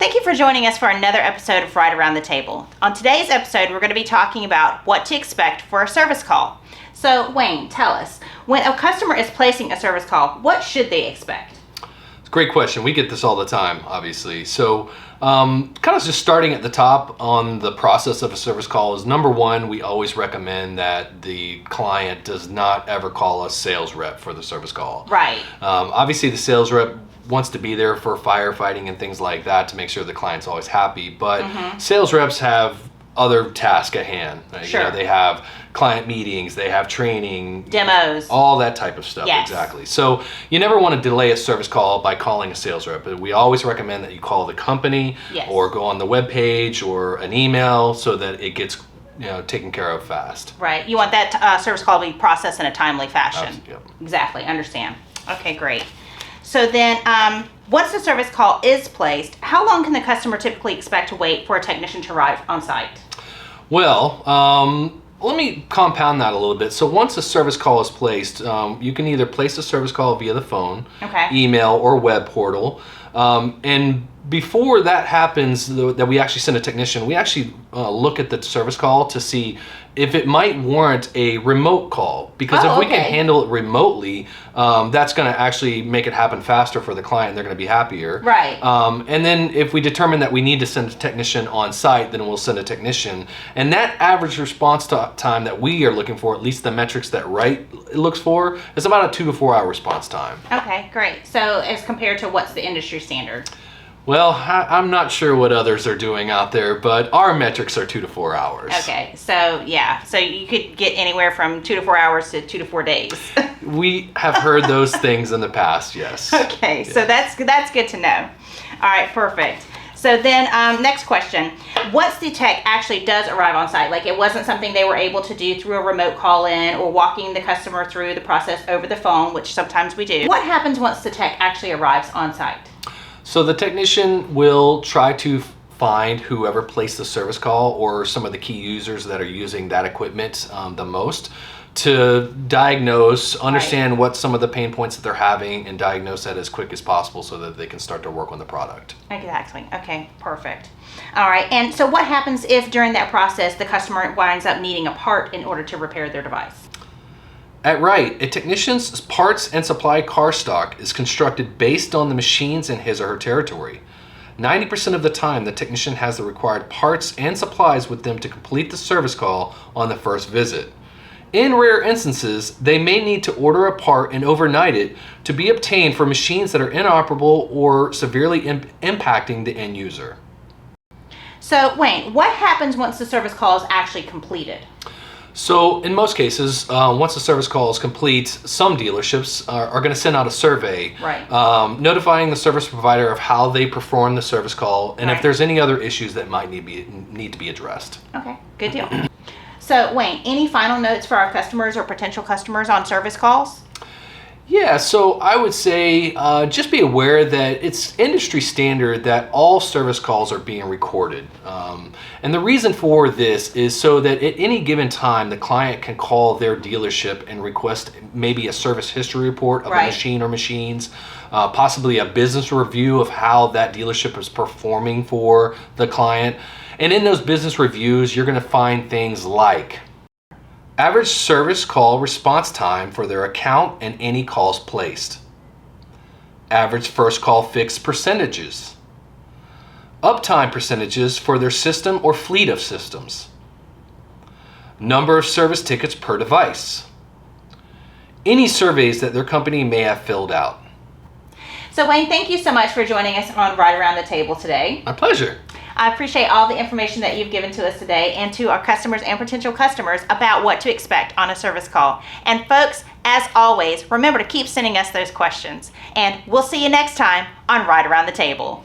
Thank you for joining us for another episode of RITE Around the Table. On today's episode, we're going to be talking about what to expect for a service call. So, Wayne, tell us, when a customer is placing a service call, what should they expect? It's a great question. We get this all the time, obviously. So, kind of just starting at the top on the process of a service call is number one, we always recommend that the client does not ever call a sales rep for the service call. Right. Obviously, the sales rep wants to be there for firefighting and things like that to make sure the client's always happy. But sales reps have other tasks at hand. Sure. You know, they have client meetings, they have training, demos, all that type of stuff. Yes. Exactly. So you never want to delay a service call by calling a sales rep. We always recommend that you call the company Yes. or go on the web page or an email so that it gets taken care of fast. Right. You want that service call to be processed in a timely fashion. Yep. Exactly. Understand. Okay, great. So then, once the service call is placed, how long can the customer typically expect to wait for a technician to arrive on site? Well, let me compound that a little bit. So once a service call is placed, you can either place a service call via the phone, email, or web portal. And before that happens, that we actually send a technician, we actually look at the service call to see if it might warrant a remote call. Because if we can handle it remotely, that's going to actually make it happen faster for the client. They're going to be happier. Right. And then if we determine that we need to send a technician on site, then we'll send a technician. And that average response time that we are looking for, at least the metrics that RITE looks for, is about a 2 to 4 hour response time. Okay, great. So as compared to what's the industry standard? Well, I'm not sure what others are doing out there, but our metrics are 2 to 4 hours. Okay, so yeah, so you could get anywhere from 2 to 4 hours to 2 to 4 days. We have heard those things in the past, yes. Okay, so that's good to know. All right, perfect. So then, next question. Once the tech actually does arrive on site, like it wasn't something they were able to do through a remote call-in or walking the customer through the process over the phone, which sometimes we do. What happens once the tech actually arrives on site? So the technician will try to find whoever placed the service call or some of the key users that are using that equipment the most to diagnose, understand what some of the pain points that they're having, and diagnose that as quick as possible so that they can start to work on the product. Exactly. Okay, perfect. All right, and so what happens if during that process the customer winds up needing a part in order to repair their device? At RITE, a technician's parts and supply car stock is constructed based on the machines in his or her territory. 90% of the time, the technician has the required parts and supplies with them to complete the service call on the first visit. In rare instances, they may need to order a part and overnight it to be obtained for machines that are inoperable or severely impacting the end user. So, Wayne, what happens once the service call is actually completed? So in most cases, once the service call is complete, some dealerships are going to send out a survey notifying the service provider of how they perform the service call and if there's any other issues that might need to be addressed. Okay, good deal. So Wayne, any final notes for our customers or potential customers on service calls? Yeah, so I would say just be aware that it's industry standard that all service calls are being recorded. And the reason for this is so that at any given time, the client can call their dealership and request maybe a service history report of a machine or machines, possibly a business review of how that dealership is performing for the client. And in those business reviews, you're going to find things like average service call response time for their account and any calls placed. Average first call fix percentages. Uptime percentages for their system or fleet of systems. Number of service tickets per device. Any surveys that their company may have filled out. So Wayne, thank you so much for joining us on RITE Around the Table today. My pleasure. I appreciate all the information that you've given to us today and to our customers and potential customers about what to expect on a service call. And folks, as always, remember to keep sending us those questions. And we'll see you next time on RITE Around the Table.